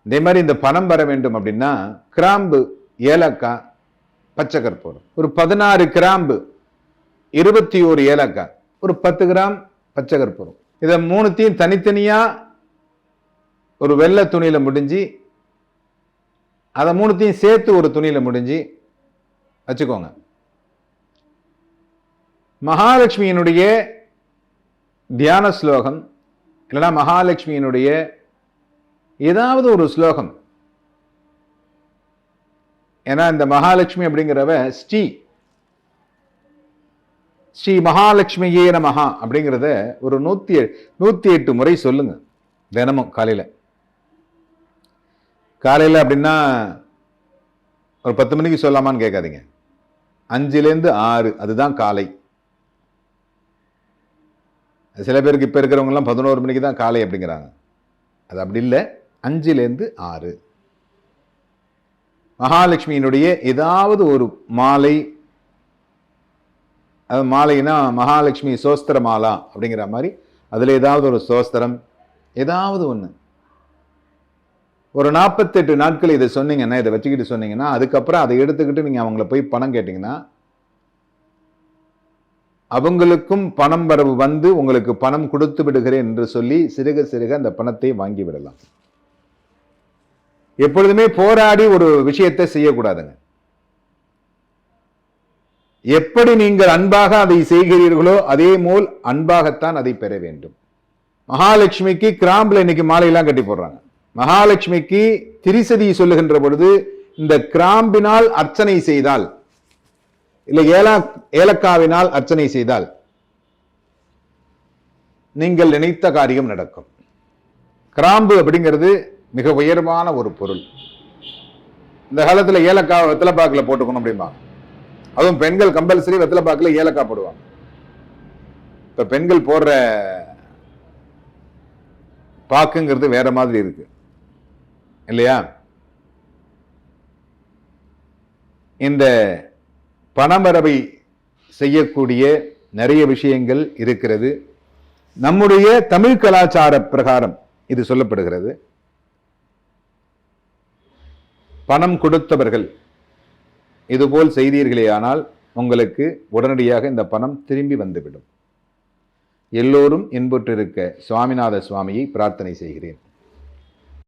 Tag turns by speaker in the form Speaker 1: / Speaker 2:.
Speaker 1: இதே மாதிரி இந்த பணம் வர வேண்டும் அப்படின்னா கிராம்பு, ஏலக்காய், பச்சை கற்பூரம், ஒரு 16 கிராம்பு, 21 ஏலக்காய், ஒரு 10 கிராம் பச்சை கற்பூரம், இதை மூணுத்தையும் தனித்தனியா ஒரு வெள்ளை துணியில முடிஞ்சு அதை மூணுத்தையும் சேர்த்து ஒரு துணியில முடிஞ்சு வச்சுக்கோங்க. மகாலட்சுமியினுடைய தியான ஸ்லோகம் இல்லைன்னா மகாலட்சுமியினுடைய ஏதாவது ஒரு ஸ்லோகம். ஏன்னா இந்த மகாலட்சுமி அப்படிங்கிறவ ஸ்ரீ ஸ்ரீ மகாலட்சுமியே நமஹா அப்படிங்கிறத ஒரு 108 முறை சொல்லுங்க தினமும் காலையில. காலையில அப்படின்னா ஒரு 10 மணிக்கு சொல்லாமான்னு கேட்காதீங்க. 5லேருந்து 6 அதுதான் காலை. சில பேருக்கு இப்ப இருக்கிறவங்க எல்லாம் 11 மணிக்கு தான் காலை அப்படிங்கிறாங்க. அது அப்படி இல்லை. 5லேருந்து 6 மகாலட்சுமியினுடைய ஏதாவது ஒரு மாலை, அது மாலைனா மகாலட்சுமி சோஸ்திர மாலா அப்படிங்கிற மாதிரி அதுல ஏதாவது ஒரு சோஸ்திரம் ஏதாவது ஒண்ணு ஒரு 48 நாட்கள் இதை சொன்னீங்கன்னா, இதை வச்சுக்கிட்டு சொன்னீங்கன்னா, அதுக்கப்புறம் அதை எடுத்துக்கிட்டு நீங்க அவங்கள போய் பணம் கேட்டீங்கன்னா அவங்களுக்கும் பணம் வரவு வந்து உங்களுக்கு பணம் கொடுத்து விடுகிறேன் என்று சொல்லி சிறுக சிறுக அந்த பணத்தை வாங்கி விடலாம். எப்பொழுதுமே போராடி ஒரு விஷயத்தை செய்யக்கூடாதுங்க. எப்படி நீங்கள் அன்பாக அதை செய்கிறீர்களோ அதே போல் அன்பாகத்தான் அதை பெற வேண்டும். மகாலட்சுமிக்கு கிராம்புல இன்னைக்கு மாலையெல்லாம் கட்டி போடுறாங்க. மகாலட்சுமிக்கு திரிசதி சொல்லுகின்ற பொழுது இந்த கிராம்பினால் அர்ச்சனை செய்தால் இல்லை ஏலக்காவினால் அர்ச்சனை செய்தால் நீங்கள் நினைத்த காரியம் நடக்கும். கிராம்பு அப்படிங்கிறது மிக உயர்வான ஒரு பொருள். இந்த காலத்துல ஏலக்காய் வெத்தலைப்பாக்குல போட்டுக்கணும் அப்படிம்பாங்க. அதுவும் பெண்கள் கம்பல்சரி வெத்தலைப்பாக்குல ஏலக்காய் போடுவாங்க. இப்ப பெண்கள் போடுற பாக்குங்கிறது வேற மாதிரி இருக்கு இல்லையா? இந்த பணமரவை செய்யக்கூடிய நிறைய விஷயங்கள் இருக்கிறது. நம்முடைய தமிழ் கலாச்சார பிரகாரம் இது சொல்லப்படுகிறது. பணம் கொடுத்தவர்கள் இதுபோல் செய்தீர்களேயானால் உங்களுக்கு உடனடியாக இந்த பணம் திரும்பி வந்துவிடும். எல்லோரும் இன்புற்றிருக்க சுவாமிநாத சுவாமியை பிரார்த்தனை செய்கிறேன்.